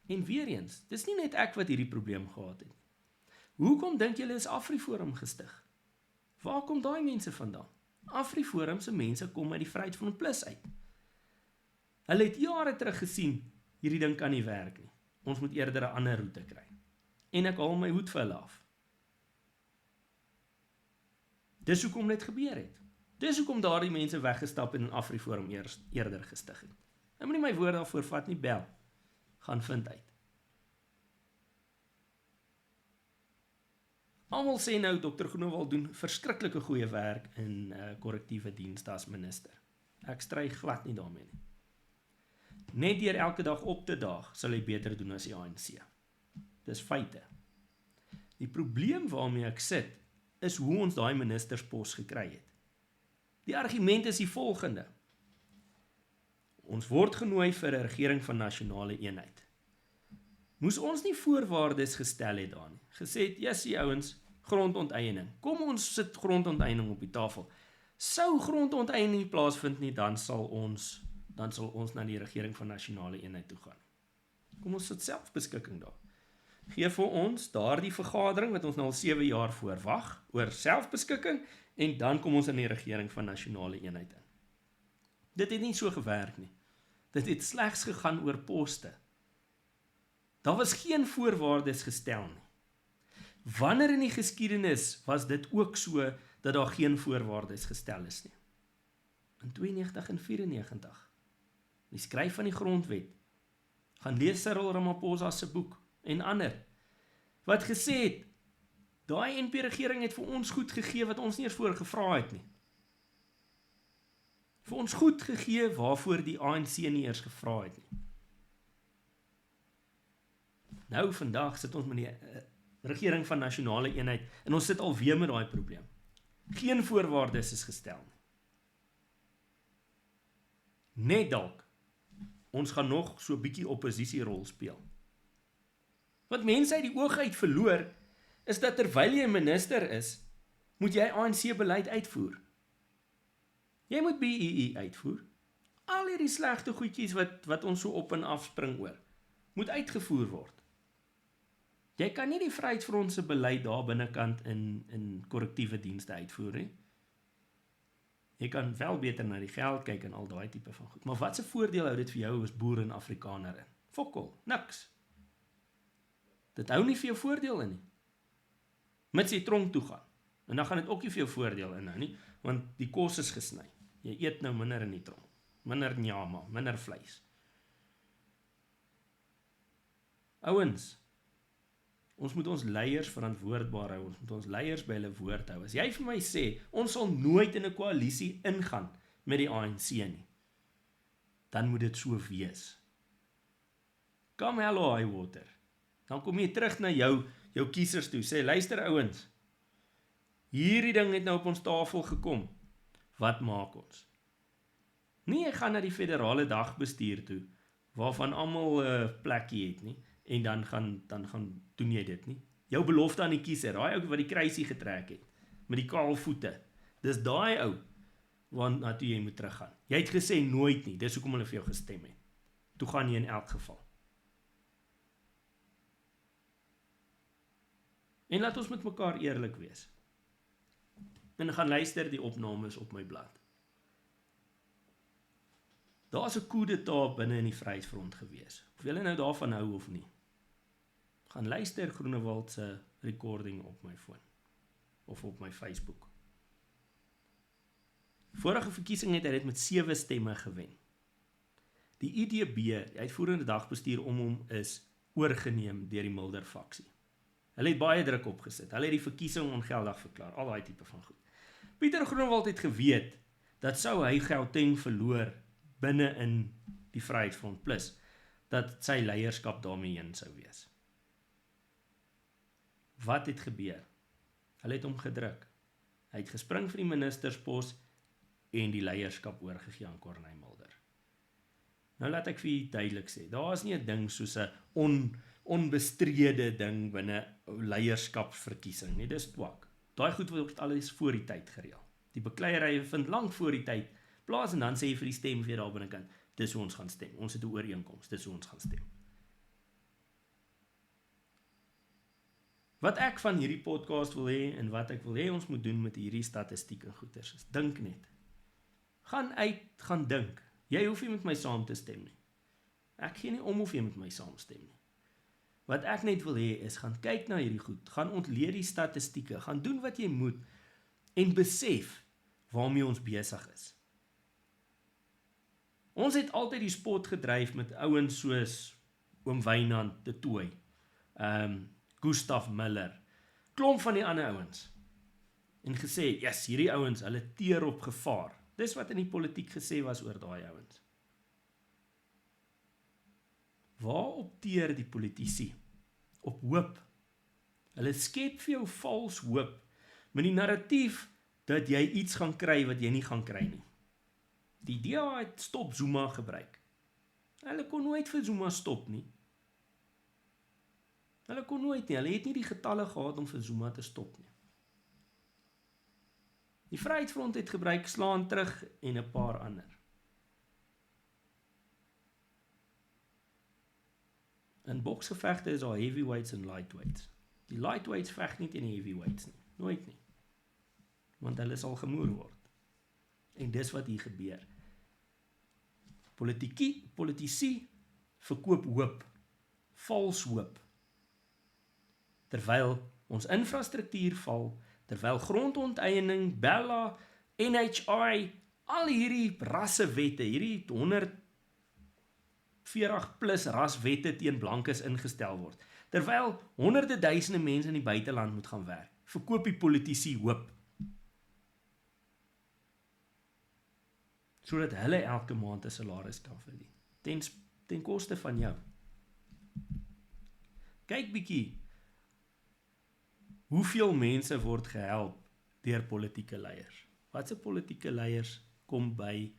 En weer eens, dis nie net ek wat hierdie probleem gehad het. Hoekom dink julle is AfriForum gestig? Waar kom daai mense vandaan? AfriForum se mense kom uit die Vryheidsfront Plus uit. Hulle het jare terug gesien, hierdie ding kan nie werk nie. Ons moet eerder 'n ander roete kry. En ek haal my hoed vir hulle af. Dis hoekom dit gebeur het. Dis hoekom daardie mense weggestap en in AfriForum eerder gestig het. Ek moet nie my woord daarvoor vat nie, bel. Gaan vind uit. Almal sê nou, Dr. Groenewald doen verskriklike goeie werk in korrektiewe dienste as minister. Ek stry glad nie daarmee nie. Net deur elke dag op te daag, sal hy beter doen as die ANC. Dis feite. Die probleem waarmee ek sit, is hoe ons daai ministerspos gekry het. Die argument is die volgende. Ons word genooi vir 'n regering van nasionale eenheid. Moes ons nie voorwaardes gestel het daar nie. Gesê het, jessie ouens, grondonteiening. Kom ons sit grondonteiening op die tafel. Sou grondonteiening plaasvind nie, dan sal ons na die regering van nasionale eenheid toe gaan. Kom ons sit selfbeskikking daar. Gee vir ons daardie vergadering wat ons nou al 7 jaar voorwag oor selfbeskikking en dan kom ons in die regering van nasionale eenheid in. Dit het nie so gewerk nie. Dit het slegs gegaan oor poste. Daar was geen voorwaardes gestel nie. Wanneer in die geskiedenis was dit ook so dat daar geen voorwaardes gestel is nie? In 92 en 94. Die skryf van die grondwet. Gaan lees Cyril Ramaphosa se boek en ander. Wat gesê het, daai NP-regering het vir ons goed gegee wat ons nie eers voor gevra het nie. Vir ons goed gegee waarvoor die ANC nie eers gevra het nie. Nou vandag sit ons met die regering van nasionale eenheid en ons sit alweer met daai probleem. Geen voorwaardes is gestel nie. Net dalk, ons gaan nog so 'n bietjie opposisierol speel. Wat mense uit die oog uit verloor, is dat terwyl jy minister is, moet jy ANC-beleid uitvoer. Jy moet BEE uitvoer. Al hierdie slegte goedjies wat ons so op en af spring oor, moet uitgevoer word. Jy kan nie die Vryheidsfront se beleid daar binnekant in korrektiewe dienste uitvoer nie. Jy kan wel beter na die geld kyk en al daai tipe van goed. Maar wat se voordeel hou dit vir jou as boer en Afrikaner in? Fokol, niks. Dit hou nie vir jou voordeel in nie. Mits jy tronk toe gaan. En dan gaan dit ook nie vir jou voordeel inhou nie, want die kos is gesny. Jy eet nou minder in die tronk. Minder nyama, minder vleis. Ouens, ons moet ons leiers verantwoordbaar hou, ons moet ons leiers by hulle woord hou. As jy vir my sê, ons sal nooit in 'n koalisie ingaan met die ANC nie, dan moet dit so wees. Come hello high water. Dan kom jy terug na jou kiesers toe, sê, luister ouens, hierdie ding het nou op ons tafel gekom, wat maak ons? Nie, ek gaan na die federale dagbestuur toe, waarvan almal 'n plekkie het nie, en dan gaan doen jy dit nie. Jou belofte aan die kiezer, daai ou wat die kruisie getrek het, met die kaal voete, dis daai ou, waarna toe jy moet teruggaan. Jy het gesê nooit nie, dis hoekom hulle vir jou gestem het. Toe gaan jy in elk geval. En laat ons met mekaar eerlik wees. En gaan luister die opnames op my blad. Daar is 'n coup d'état binne in die Vryheidsfront gewees. Of julle nou daarvan hou of nie. Gaan luister Groenewald se recording op my foon. Of op my Facebook. Vorige verkiesing het hy dit met 7 stemme gewen. Die IDB, die uitvoerende dagbestuur om hom, is oorgeneem deur die Mulder faksie. Hulle het baie druk opgesit. Hulle het die verkiesing ongeldig verklaar, al daai tipe van goed. Pieter Groenewald het geweet dat sou hy Gauteng verloor binne in die Vryheidsfront Plus, dat sy leierskap daarmee heen sou wees. Wat het gebeur? Hulle het hom gedruk. Hy het gespring vir die ministerspos en die leierskap oorgegee aan Corneille Mulder. Nou laat ek vir julle duidelik sê, daar is nie 'n ding soos 'n onbestrede ding binne leierskapsverkiesing nie, dis twak. Daai goed word alles voor die tyd gereël. Die bekleierye vind lank voor die tyd plaas en dan sê jy vir die stem weer daar binnekant, dis hoe ons gaan stem. Ons het 'n ooreenkoms, dis hoe ons gaan stem. Wat ek van hierdie podcast wil hê en wat ek wil hê ons moet doen met hierdie statistiek en goeters is, dink net. Gaan uit, gaan dink. Jy hoef nie met my saam te stem nie. Ek gee nie om of jy met my saamstem nie. Wat ek net wil hê is, gaan kyk na hierdie goed, gaan ontleed die statistieke, gaan doen wat jy moet en besef waarmee ons besig is. Ons het altyd die spot gedryf met ouens soos Oom Wynand de Tooy, Gustav Miller, klomp van die ander ouens, en gesê, yes, hierdie ouens, hulle teer op gevaar. Dis wat in die politiek gesê was oor daai ouens. Waarop teer die politici? Op hoop. Hulle skep vir jou vals hoop, met die narratief dat jy iets gaan kry wat jy nie gaan kry nie. Die DA het stop Zuma gebruik. Hulle kon nooit vir Zuma stop nie. Hulle kon nooit nie, hulle het nie die getalle gehad om vir Zuma te stop nie. Die Vryheidsfront het gebruik slaan terug en 'n paar ander. In boksgevegte is daar heavyweights en lightweights. Die lightweights veg nie teen die heavyweights nie, nooit nie. Want hulle sal gemoer word. En dis wat hier gebeur. Politici verkoop hoop, vals hoop. Terwyl ons infrastruktuur val, terwyl grondonteiening, Bella, NHI, al hierdie rassewette, hierdie 140 plus raswette teen blankes ingestel word, terwyl honderde duisende mense in die buiteland moet gaan werk, verkoop die politici hoop, sodat hulle elke maand 'n salaris kan verdien, ten koste van jou. Kyk bietjie, hoeveel mense word gehelp deur politieke leiers? Watse politieke leiers kom by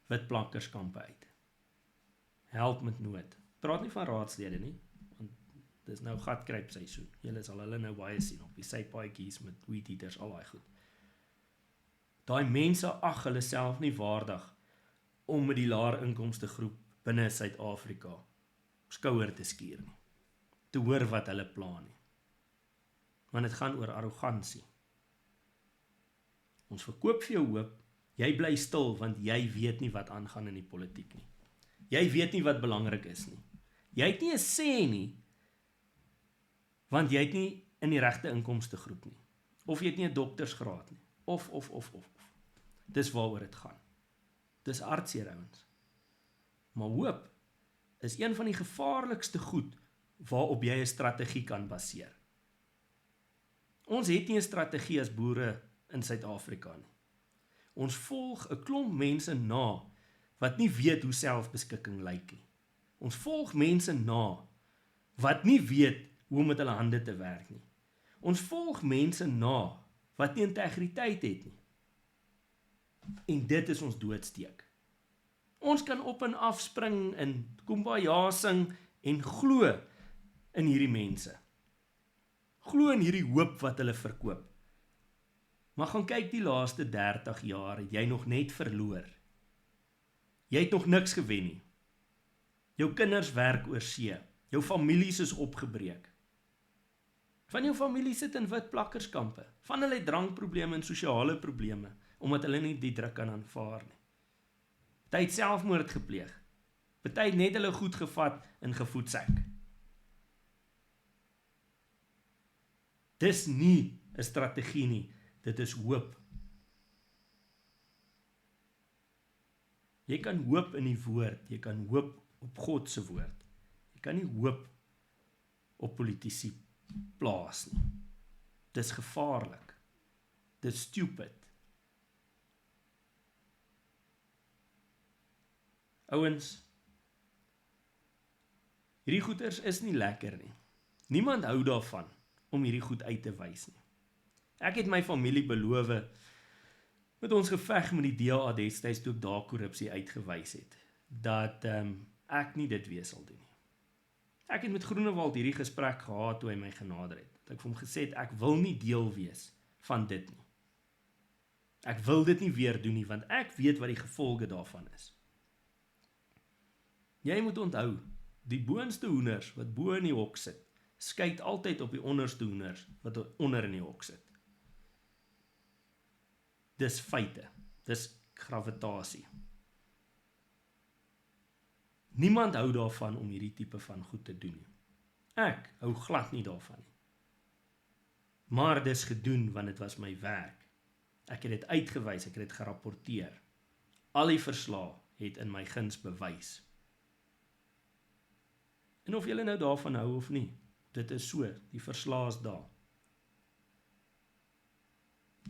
witplakkerskampe uit? Help met nood. Praat nie van raadslede nie, want dis nou gatkruip seisoen. Julle sal hulle nou baie sien op die sypaadjies met wheat eaters, al daai goed. Daai mense ag hulle self nie waardig om met die laer inkomste groep binne Suid-Afrika skouer te skuur nie. Te hoor wat hulle plan nie. Want dit gaan oor arrogansie. Ons verkoop vir jou hoop, jy bly stil want jy weet nie wat aangaan in die politiek nie. Jy weet nie wat belangrik is nie. Jy het nie 'n sê nie, want jy het nie in die regte inkomste groep nie. Of jy het nie 'n doktersgraad nie. Of. Dis waaroor dit gaan. Dis hartseer ouens. Maar hoop is een van die gevaarlikste goed waarop jy 'n strategie kan baseer. Ons het nie 'n strategie as boere in Suid-Afrika nie. Ons volg 'n klomp mense na wat nie weet hoe selfbeskikking lyk nie. Ons volg mense na wat nie weet hoe om met hulle hande te werk nie. Ons volg mense na wat nie integriteit het nie. En dit is ons doodsteek. Ons kan op en af spring en kumbaya sing en glo in hierdie mense. Glo in hierdie hoop wat hulle verkoop. Maar gaan kyk die laaste 30 jaar, het jy nog net verloor. Jy het nog niks gewen nie. Jou kinders werk oor see. Jou families is opgebreek. Van jou familie sit in witplakkerskampe. Van hulle het drankprobleme en sosiale probleme, omdat hulle nie die druk kan aanvaar nie. Party het selfmoord gepleeg. Party het net hulle goed gevat en gevoetsek. Dis nie 'n strategie nie, dit is hoop. Jy kan hoop in die woord, jy kan hoop op God se woord. Jy kan nie hoop op politici plaas nie. Dis gevaarlik. Dis stupid. Ouens, hierdie goeters is nie lekker nie. Niemand hou daarvan om hierdie goed uit te wys nie. Ek het my familie beloof met ons geveg met die DA destyds toe ek daar korrupsie uitgewys het, dat ek nie dit weer sal doen nie. Ek het met Groenewald hierdie gesprek gehad toe hy my genader het. Dat ek vir hom gesê het, ek wil nie deel wees van dit nie. Ek wil dit nie weer doen nie, want ek weet wat die gevolge daarvan is. Jy moet onthou, die boonste hoenders wat bo in die hok sit, skyt altyd op die onderste hoenders wat onder in die hok sit. Dis feite, dis gravitasie. Niemand hou daarvan om hierdie tipe van goed te doen nie. Ek hou glad nie daarvan nie. Maar dis gedoen want dit was my werk. Ek het dit uitgewys, ek het dit gerapporteer. Al die verslae het in my guns bewys. En of julle nou daarvan hou of nie, dit is so, die verslae is daar.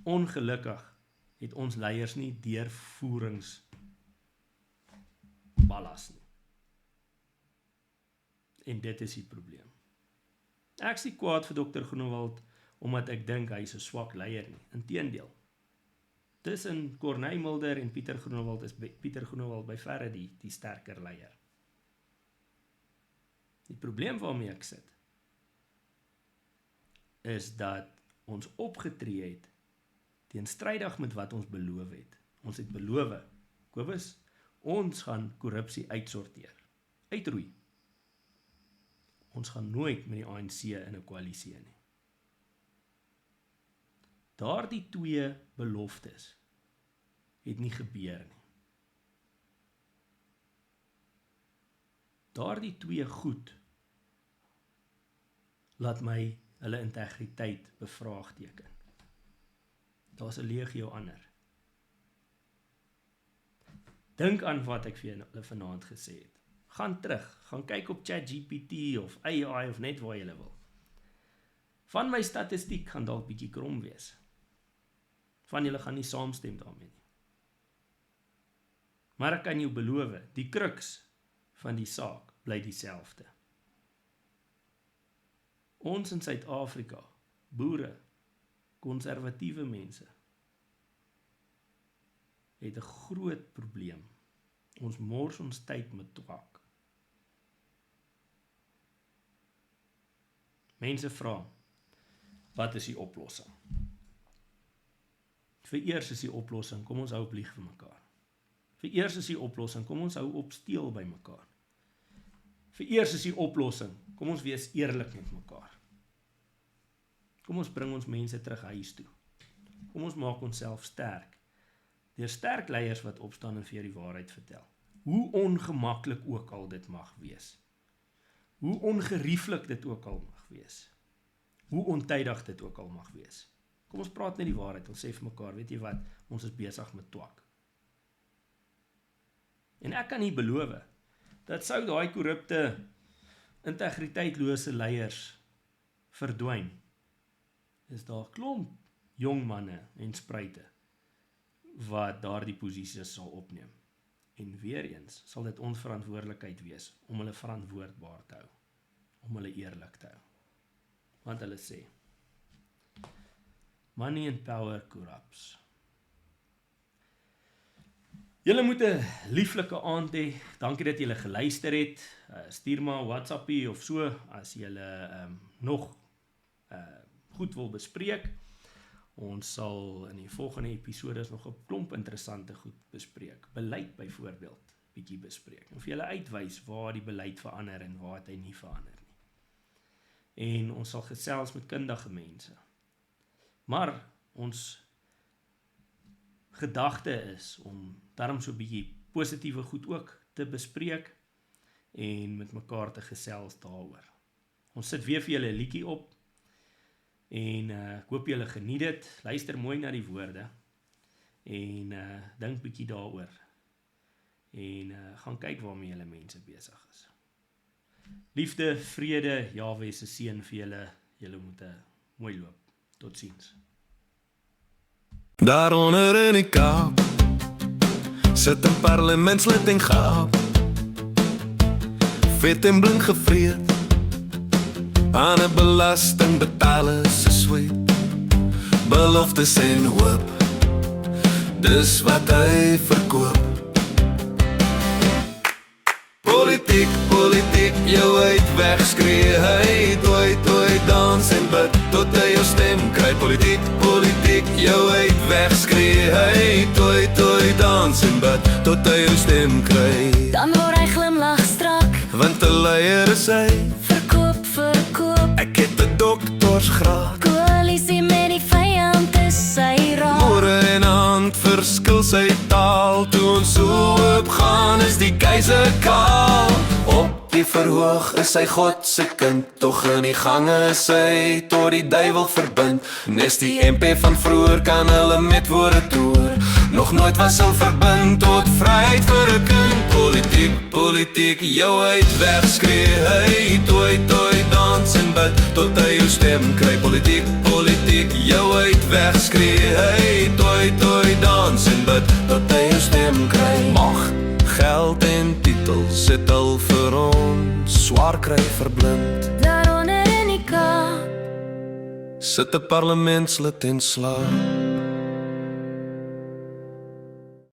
Ongelukkig het ons leiers nie deurvoeringsballas nie. En dit is die probleem. Ek is nie kwaad vir Dr. Groenewald, omdat ek dink hy is 'n swak leier nie. Inteendeel. Tussen Corneille Mulder en Pieter Groenewald is Pieter Groenewald by verre die sterker leier. Die probleem waarmee ek sit, is dat ons opgetree het teenstrydig met wat ons beloof het. Ons het beloof, Kobus, ons gaan korrupsie uitsorteer, uitroei. Ons gaan nooit met die ANC in 'n koalisie nie. Daardie twee beloftes het nie gebeur nie. Daardie twee goed laat my hulle integriteit bevraagteken. Daar's 'n legio ander. Dink aan wat ek vir julle vanaand gesê het. Gaan terug, gaan kyk op ChatGPT of AI of net waar julle wil. Van my statistiek gaan dalk bietjie krom wees. Van julle gaan nie saamstem daarmee nie. Maar ek kan jou beloof, die kruks van die saak bly dieselfde. Ons in Suid-Afrika, boere, konservatiewe mense, het 'n groot probleem. Ons mors ons tyd met twak. Mense vra, wat is die oplossing? Vereers is die oplossing, kom ons hou op lieg vir mekaar. Vereers is die oplossing, kom ons hou op steel by mekaar. Vereers is die oplossing, kom ons wees eerlik met mekaar. Kom ons bring ons mense terug huis toe. Kom ons maak onsself sterk. Deur sterk leiers wat opstaan en vir jou die waarheid vertel. Hoe ongemaklik ook al dit mag wees. Hoe ongerieflik dit ook al mag wees. Hoe ontydig dit ook al mag wees. Kom ons praat net die waarheid, ons sê vir mekaar, weet jy wat, ons is besig met twak. En ek kan nie beloof, dat sou daai korrupte, integriteitslose leiers verdwyn, is daar klomp jong manne en spruite, wat daardie posisies sal opneem. En weer eens sal dit ons verantwoordelikheid wees om hulle verantwoordbaar te hou, om hulle eerlik te hou. Want hulle sê, money and power corrupts. Julle moet 'n lieflike aand hê. Dankie dat julle geluister het. Stuur maar 'n WhatsAppie of so as julle nog goed wil bespreek. Ons sal in die volgende episodes nog 'n klomp interessante goed bespreek. Beleid byvoorbeeld bietjie bespreek. En vir julle uitwys waar die beleid verander en waar hy nie verander nie. En ons sal gesels met kundige mense. Maar ons gedagte is om daarom so 'n bietjie positiewe goed ook te bespreek en met mekaar te gesels daaroor. Ons sit weer vir julle 'n liedjie op en ek hoop julle geniet dit. Luister mooi na die woorde en dink bietjie daaroor en gaan kyk waarmee julle mense besig is. Liefde, vrede, Jahwe se seën vir julle julle moet mooi loop. Totsiens. Daaronder in die Kaap sit 'n parlementslid en gaap, vet en blink gevreet aan 'n belastingbetaler se sweet. Beloftes en hoop, dis wat hy verkoop. Politiek, politiek, jou uit wegskree, hy tooi, dans en bid, tot hy jou stem kry. Politiek, politiek, jou uit wegskree, hy tooi, dans en bid, tot hy jou stem kry. Dan word hy glimlag strak, Want 'n leier is hy, verkoop, ek het 'n doktorsgraad. koalisie met die vyand is sy raad. Woorde en hand verskil sy taal, toe ons so oop gaan is die keiser kaal. Op die verhoog is hy God se kind, tog in die gange is hy tot die duiwel verbind. Nes die MP van vroeër kan hulle met woorde toer, nog nooit was hulle verbind tot vryheid vir 'n kind. Politiek, politiek, jou uit wegskree, hy tooi, dans en bid, tot hy jou stem kry. Politiek, politiek, jou uit wegskree, hy tooi, dans en bid, tot hy jou stem kry. Mag, geld en titels het al vir ons swaar kry verblind. Daaronder in die Kaap Sit 'n parlementslid en slaap.